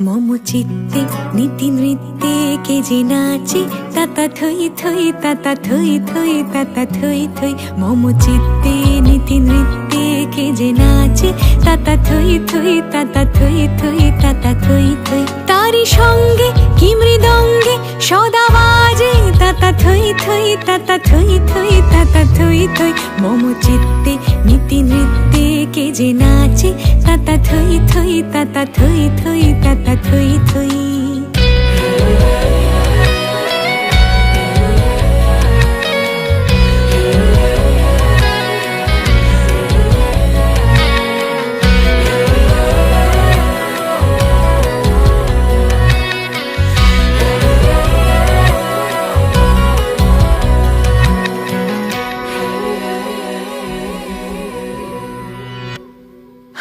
মম চিত্তে নীতি নৃত্যে কে যে নাচে তাতা থই থই তাতা থই থই তাতা থই থই। মম চিত্তে নীতি নৃত্যে কে যে নাচে তাতা থই থই তাতা থই থই তাতা থই থই। তারি সঙ্গে কি মৃদঙ্গে সদা বাজে তাতা থই থই তাতা থই থই তাতা থই থই। মম চিত্তে নীতি নৃত্যে কে যে নাচে তাতা থই থই তাতা থই থই তাতা থই থই।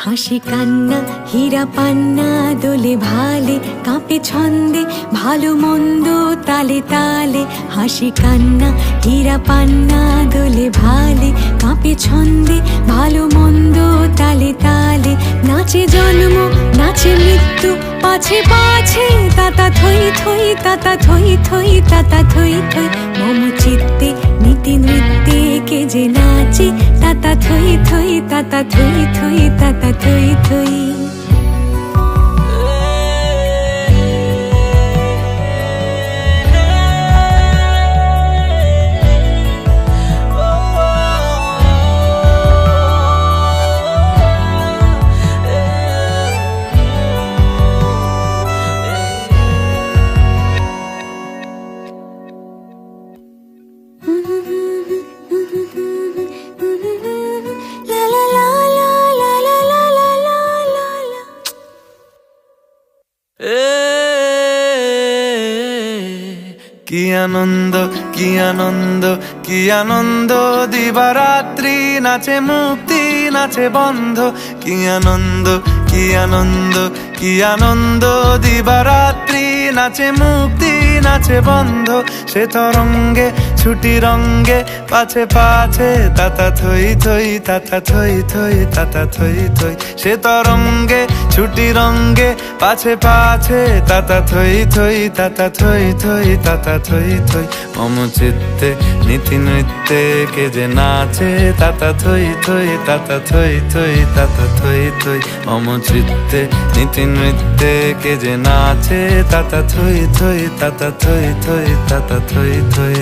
হাসি কান্না হীরা পান্না দোলে ভালে কাঁপে ছন্দে ভালো মন্দ তালে তালে। হাসি কান্না হীরা পান্না দোলে ভালে কাঁপে ছন্দে ভালো মন্দ তালে তালে। নাচে জন্ম নাচে মৃত্যু পাছে পাছে তাতা থই থই তাতা থই থই তাতা থই থই। মম চিত্তে নীতি নৃত্যে কে যে নাচে তাতা থই থই তাতা থই থই তাতা থই থই। কি আনন্দ কি আনন্দ কি আনন্দ দিবারাত্রি নাচে মুক্তি নাচে বন্ধ। কি আনন্দ কি আনন্দ কি আনন্দ দিবারাত্রি নাচে মুক্তি নাচে বন্ধ। সে তরঙ্গে ছুটি রঙ্গে পাছে পাছে তাতা থই থই তাতা থই থই তাতা থই থই। সে তরঙ্গে ছুটি রঙ্গে পাছে পাছে তাতা থই থই তাতা থই থই তাতা থই থই। মম চিত্তে নীতি নৃত্যে কে যে নাচে তাতা থই থই তাতা থই থই তাতা থই থই। মম চিত্তে নীতি নৃত্যে কে যে নাচে তাতা থই থই তাতা থই থই তাতা থই থই।